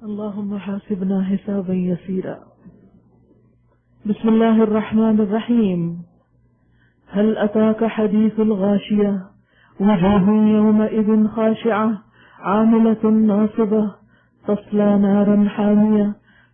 اللهم حاسبنا حسابا يسيرا. بسم الله الرحمن الرحيم. هل أتاك حديث الغاشية وجوه يومئذ خاشعة عاملة ناصبة تصلى نارا حامية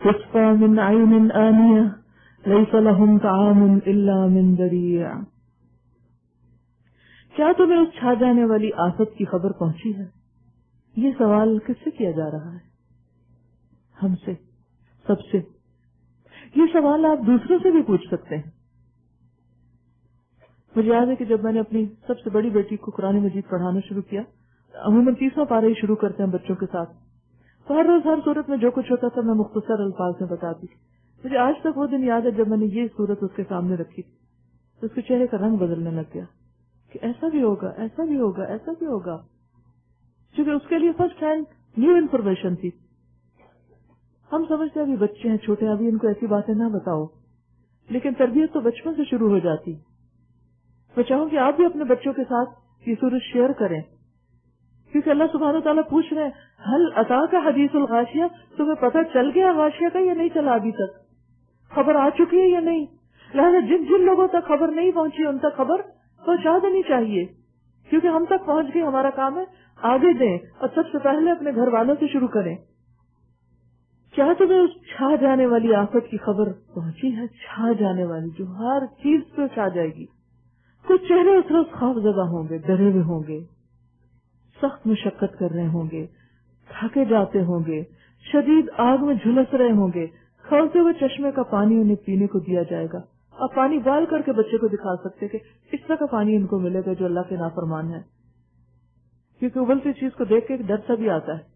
تسقى من عين آنية ليس لهم طعام إلا من ضريع. کیا تمہیں اس چھا جانے والی آفت کی خبر پہنچی ہے؟ یہ سوال کس سے کیا جا رہا ہے؟ ہم سے، سب سے. یہ سوال آپ دوسروں سے بھی پوچھ سکتے ہیں. مجھے یاد ہے کہ جب میں نے اپنی سب سے بڑی بیٹی کو قرآن مجید پڑھانا شروع کیا، عموماً 30واں پارہ ہی شروع کرتے ہیں بچوں کے ساتھ، تو ہر روز ہر صورت میں جو کچھ ہوتا تھا میں مختصر الفاظ میں بتاتی تھی. مجھے آج تک وہ دن یاد ہے جب میں نے یہ صورت اس کے سامنے رکھی تھی تو اس کے چہرے کا رنگ بدلنے لگ گیا کہ ایسا بھی ہوگا، ایسا بھی ہوگا، ایسا بھی ہوگا، کیونکہ اس کے لیے فرسٹ ہینڈ نیو انفارمیشن تھی. ہم سمجھتے ہیں ابھی بچے ہیں چھوٹے، ابھی ان کو ایسی باتیں نہ بتاؤ، لیکن تربیت تو بچپن سے شروع ہو جاتی. میں چاہوں کہ آپ بھی اپنے بچوں کے ساتھ یہ صورت شیئر کریں، کیونکہ اللہ سبحانہ وتعالیٰ پوچھ رہے ہیں ہل اتاک حدیث الغاشیہ، تمہیں پتہ چل گیا غاشیہ کا یا نہیں چلا؟ ابھی تک خبر آ چکی ہے یا نہیں؟ لہذا جن جن لوگوں تک خبر نہیں پہنچی ان تک خبر پہنچا دینی چاہیے، کیونکہ ہم تک پہنچ گئی، ہمارا کام ہے آگے دیں، اور سب سے پہلے اپنے گھر والوں سے شروع کریں. کیا تمہیں اس چھا جانے والی آفت کی خبر پہنچی ہے؟ چھا جانے والی، جو ہر چیز پہ چھا جائے گی. کچھ چہرے اس روز خوف زدہ ہوں گے، ڈرے ہوئے ہوں گے، سخت مشقت کر رہے ہوں گے، تھکے جاتے ہوں گے، شدید آگ میں جھلس رہے ہوں گے. کھولتے ہوئے چشمے کا پانی انہیں پینے کو دیا جائے گا. آپ پانی بال کر کے بچے کو دکھا سکتے کہ اس طرح کا پانی ان کو ملے گا جو اللہ کے نافرمان ہے، کیونکہ ابلتی چیز کو دیکھ کے ایک ڈر سا بھی آتا ہے.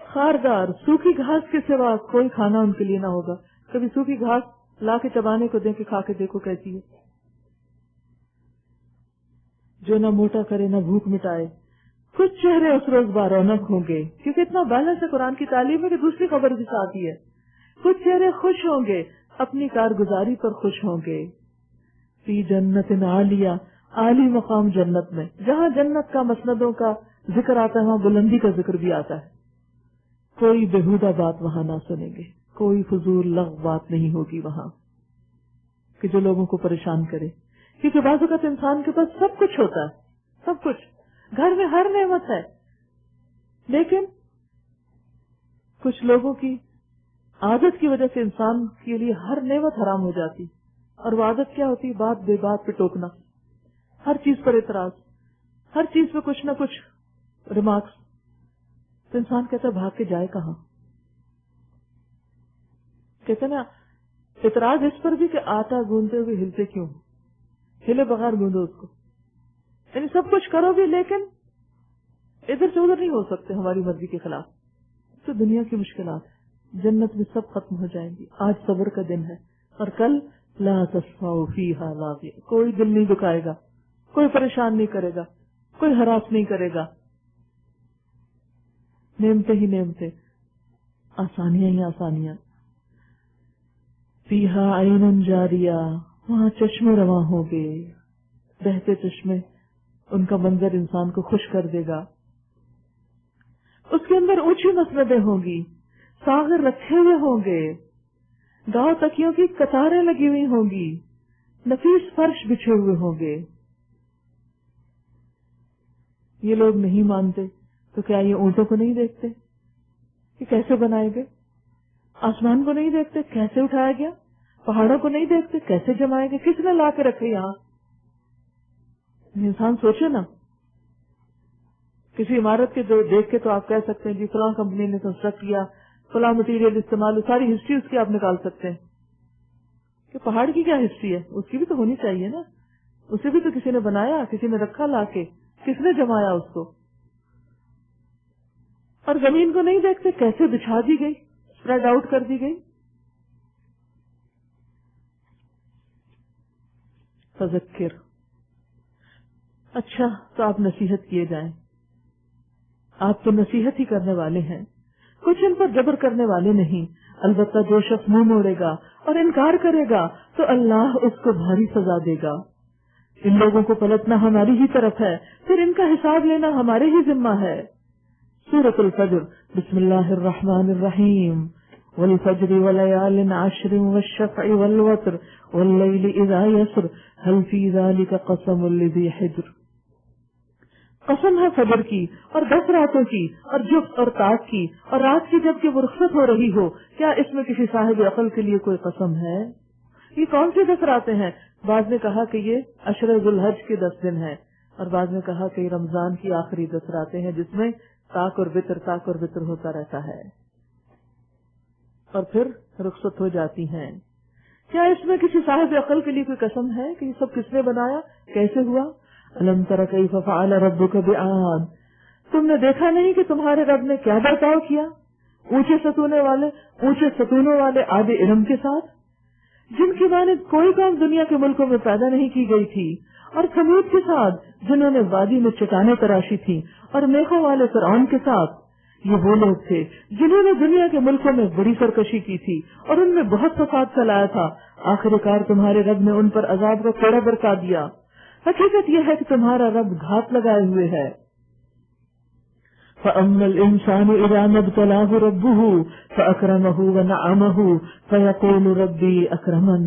خاردار سوکھی گھاس کے سوا کوئی کھانا ان کے لیے نہ ہوگا. کبھی سوکھی گھاس لا کے چبانے کو دیں کہ کھا کے دیکھو کیسی ہے، جو نہ موٹا کرے نہ بھوک مٹائے. کچھ چہرے اس روز بارونق ہوں گے، کیونکہ اتنا بیلنس ہے قرآن کی تعلیم ہے کہ دوسری خبر بھی ساتھ ہی ہے. کچھ چہرے خوش ہوں گے، اپنی کارگزاری پر خوش ہوں گے. فی جنت عالیہ، عالی مقام جنت میں، جہاں جنت کا مسندوں کا ذکر آتا ہے وہاں بلندی کا ذکر بھی آتا ہے. کوئی بےہودہ بات وہاں نہ سنیں گے، کوئی فضول لغو بات نہیں ہوگی وہاں کہ جو لوگوں کو پریشان کرے. کیونکہ بعض اوقات انسان کے پاس سب کچھ ہوتا ہے، سب کچھ، گھر میں ہر نعمت ہے، لیکن کچھ لوگوں کی عادت کی وجہ سے انسان کے لیے ہر نعمت حرام ہو جاتی. اور وہ عادت کیا ہوتی؟ بات بے بات پہ ٹوکنا، ہر چیز پر اعتراض، ہر چیز پہ کچھ نہ کچھ ریمارکس. تو انسان کہتا ہے بھاگ کے جائے کہاں؟ کہتے نا اعتراض اس پر بھی کہ آٹا گوندتے ہوئے ہلتے کیوں؟ ہلے بغیر گوندو اس کو. یعنی سب کچھ کرو بھی لیکن ادھر سے ادھر نہیں ہو سکتے ہماری مرضی کے خلاف. تو دنیا کی مشکلات ہے، جنت میں سب ختم ہو جائیں گی. آج صبر کا دن ہے اور کل لا تسمع فیہا لاغیہ، کوئی دل نہیں دکھائے گا، کوئی پریشان نہیں کرے گا، کوئی ہراس نہیں کرے گا. نعمتیں ہی نعمتیں، آسانیاں ہی آسانیاں. فیہا عین جاریہ، وہاں چشمے رواں ہوں گے، بہتے چشمے. ان کا منظر انسان کو خوش کر دے گا. اس کے اندر اونچی مسندیں ہوں گی، ساغر رکھے ہوئے ہوں گے، گاؤں تکیوں کی قطاریں لگی ہوئی ہوں گی، نفیس فرش بچھے ہوئے ہوں گے. یہ لوگ نہیں مانتے تو کیا یہ اونٹوں کو نہیں دیکھتے کہ کیسے بنائے گئے؟ آسمان کو نہیں دیکھتے کیسے اٹھایا گیا؟ پہاڑوں کو نہیں دیکھتے کیسے جمائے گئے؟ کس نے لا کے رکھے یہاں؟ انسان سوچے نا. کسی عمارت کے جو دیکھ کے تو آپ کہہ سکتے ہیں جی فلاں کمپنی نے کنسٹرکٹ کیا، فلاں مٹیریل استعمال، ساری ہسٹری اس کی آپ نکال سکتے ہیں. کہ پہاڑ کی کیا ہسٹری ہے؟ اس کی بھی تو ہونی چاہیے نا. اسے بھی تو کسی نے بنایا، کسی نے رکھا لا کے، کس نے جمایا اس کو. اور زمین کو نہیں دیکھتے کیسے بچھا دی گئی، اسپریڈ آؤٹ کر دی گئی. فذکر، اچھا تو آپ نصیحت کیے جائیں. آپ تو نصیحت ہی کرنے والے ہیں، کچھ ان پر جبر کرنے والے نہیں. البتہ جو شخص منہ موڑے گا اور انکار کرے گا تو اللہ اس کو بھاری سزا دے گا. ان لوگوں کو پلٹنا ہماری ہی طرف ہے، پھر ان کا حساب لینا ہمارے ہی ذمہ ہے. सूरत अल-फज्र, बिस्मिल्लाहिर्रहमानिर्रहीम, वल फज्र वलयालिन अश्र वश्शफ़अ वल वत्र वल्लैलि इज़ा यस्र हल फी ज़ालिका क़समुल लिज़ी हिज्र। कसम है फजर की और 10 रातों की और जुफ्त और ताक की और रात की जबकि वो रुखसत हो रही हो, क्या इसमें किसी साहिब अकल के लिए कोई कसम है? ये कौन सी 10 रातें हैं? बाद में कहा कि ये अशर ज़ुल्हज के 10 दिन हैं और बाद में कहा कि रमजान की आखिरी 10 रातें हैं जिसमें ताक और वितर होता रहता है और फिर रुखसत हो जाती हैं। क्या इसमें किसी साहिब अकल के लिए कोई कसम है कि ये सब किसने बनाया, कैसे हुआ? अलम तरा कैफ़ फ़अल रब्बुका बिआद, तुमने देखा नहीं कि तुम्हारे रब ने क्या बर्ताव किया ऊंचे सतूनों वाले आदि इरम के साथ, जिनकी माने कोई कौम दुनिया के मुल्कों में पैदा नहीं की गई थी, और समूद के साथ जिन्होंने वादी में चट्टानें तराशी थी, और मेखों वाले फ़िरऔन के साथ। ये वो लोग थे जिन्होंने दुनिया के मुल्कों में बड़ी सरकशी की थी और उनमें बहुत फसाद फैलाया था। आखिरकार तुम्हारे रब ने उन पर अजाब का कोड़ा बरसा दिया। हकीकत यह है कि तुम्हारा रब घात लगाए हुए है। फ़अम्मल इंसानु इज़ा मब्तलाहु रब्बुहु फ़अकरमहु व नअमहु फ़यक़ूलु रब्बी अक्रमन।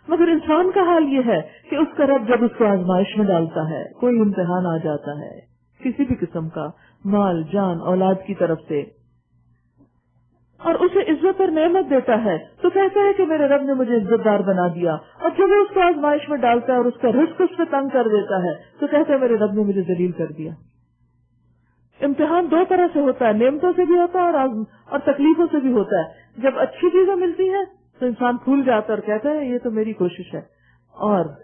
मगर इंसान का हाल ये है कि उसका रब जब उसको आजमाइश में डालता है, कोई इम्तिहान आ जाता है किसी भी किस्म का, माल जान औलाद की तरफ से, और उसे इज्जत और नेमत देता है, तो कहता है कि मेरे रब ने मुझे इज्जतदार बना दिया। और जब वो उसको आजमाइश में डालता है और उसका रिस्क उस पर तंग कर देता है, तो कहता है मेरे रब ने मुझे जलील कर दिया। इम्तिहान 2 तरह से होता है, नेमतों से भी होता है और तकलीफों से भी होता है। जब अच्छी चीजें मिलती है तो इंसान फूल जाता है और कहता है ये तो मेरी कोशिश है, और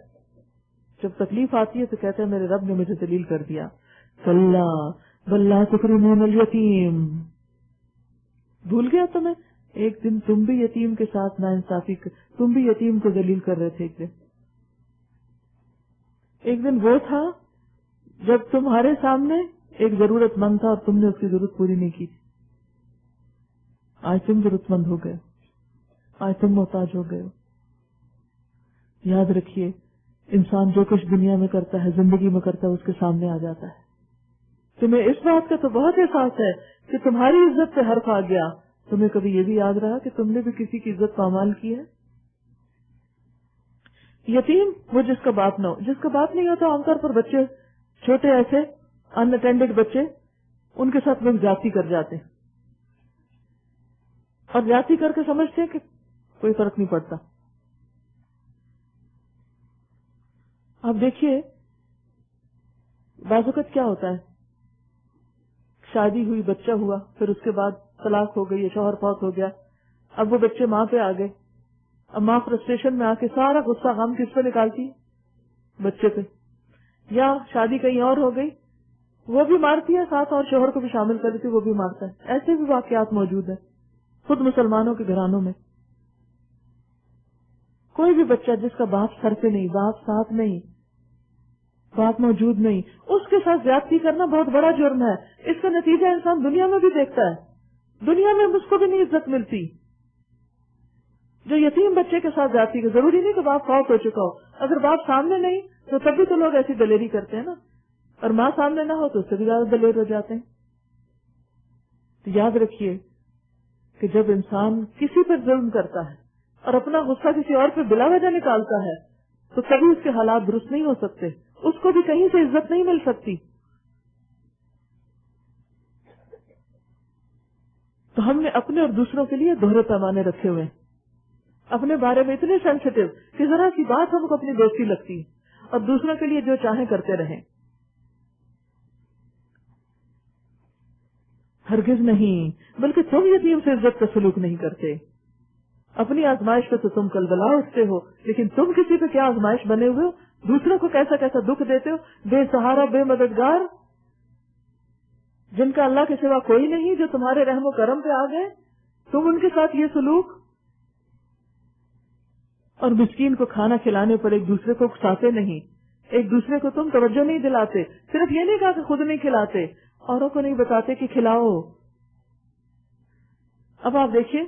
जब तकलीफ आती है तो कहता है मेरे रब ने मुझे जलील कर दिया। कल्ला बल्ला तुकरिमूनल यतीम, भूल गया तुम्हें, एक दिन तुम भी यतीम के साथ नाइंसाफी, तुम भी यतीम को जलील कर रहे थे। एक दिन वो था जब तुम्हारे सामने एक जरूरतमंद था और तुमने उसकी जरूरत पूरी नहीं की थी। आज तुम जरूरतमंद हो गए, आज तुम मोहताज हो गए। याद रखिए, इंसान जो कुछ दुनिया में करता है, जिंदगी में करता है, उसके सामने आ जाता है। तुम्हें इस बात का तो बहुत एहसास है कि तुम्हारी इज्जत पे हर्फ आ गया, तुम्हें कभी ये भी याद रहा कि तुमने भी किसी की इज्जत पामाल की है? यतीम वो जिसका बाप न हो, जिसका बाप नहीं होता, आमतौर पर बच्चे छोटे ऐसे अनअटेंडेड बच्चे, उनके साथ लोग जाति कर जाते हैं और जाति करके समझते हैं कि कोई फर्क नहीं पड़ता। आप देखिए बाज़-ओ-वक़्त क्या होता है, शादी हुई, बच्चा हुआ, फिर उसके बाद तलाक हो गई, शौहर फौत हो गया, अब वो बच्चे माँ पे आ गए। अब माँ फ्रस्ट्रेशन में आके सारा गुस्सा गम किस पे निकालती? बच्चे पे। या शादी कहीं और हो गई, वो भी मारती है साथ और शौहर को भी शामिल कर देती, वो भी मारता है। ऐसे भी वाकयात मौजूद है खुद मुसलमानों के घरानों में। कोई भी बच्चा जिसका बाप सर पे नहीं, बाप साथ नहीं, बाप मौजूद नहीं, उसके साथ ज्यादती करना बहुत बड़ा जुर्म है। इसका नतीजा इंसान दुनिया में भी देखता है, दुनिया में उसको भी नहीं इज्जत मिलती। जो यतीम बच्चे के साथ ज्यादती कर, जरूरी नहीं कि बाप फौत हो चुका हो, अगर बाप सामने नहीं तो तभी तो लोग ऐसी दलेरी करते हैं ना, और माँ सामने ना हो तो उससे भी ज्यादा दलेर हो जाते हैं। तो याद रखिए कि जब इंसान किसी पर जुल्म करता है और अपना गुस्सा किसी और पर बिला वजह निकालता है, तो कभी उसके हालात दुरुस्त नहीं हो सकते, उसको भी कहीं से इज्जत नहीं मिल सकती। तो हमने अपने और दूसरों के लिए दोहरे पैमाने रखे हुए हैं, अपने बारे में इतने सेंसिटिव कि जरा सी बात हमको अपनी दोस्ती लगती है, और दूसरों के लिए जो चाहे करते रहें। हरगिज नहीं, बल्कि तुम यतीम से इज्जत का सलूक नहीं करते। अपनी आजमाइश पे तो तुम कलबला उठते हो, लेकिन तुम किसी पे क्या आजमाइश बने हुए हो? दूसरों को कैसा कैसा दुख देते हो, बेसहारा बेमददगार, जिनका अल्लाह के सिवा कोई नहीं, जो तुम्हारे रहमो करम पे आ गए, तुम उनके साथ ये सलूक। और मिस्कीन को खाना खिलाने पर एक दूसरे को उकसाते नहीं, एक दूसरे को तुम तवज्जो नहीं दिलाते। सिर्फ ये नहीं कहा कि खुद नहीं खिलाते, औरों को नहीं बताते कि खिलाओ। अब आप देखिए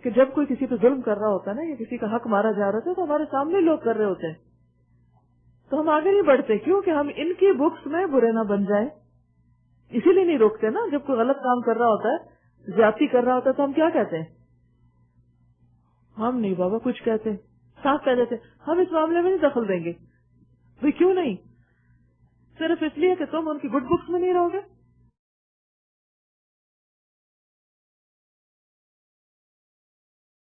कि जब कोई किसी पे जुल्म कर रहा होता है ना, या किसी का हक मारा जा रहा था, तो हमारे सामने लोग कर रहे होते हैं, तो हम आगे नहीं बढ़ते। क्यों? कि हम इनकी बुक्स में बुरे ना बन जाए, اسی لیے نہیں روکتے نا، جب کوئی غلط کام کر رہا ہوتا ہے، زیادتی کر رہا ہوتا ہے، تو ہم کیا کہتے ہیں؟ ہم نہیں بابا کچھ کہتے، صاف کہہ دیتے ہم اس معاملے میں نہیں دخل دیں گے. بھئی کیوں نہیں؟ صرف اس لیے کہ تم ان کی گڈ بکس میں نہیں رہو گے.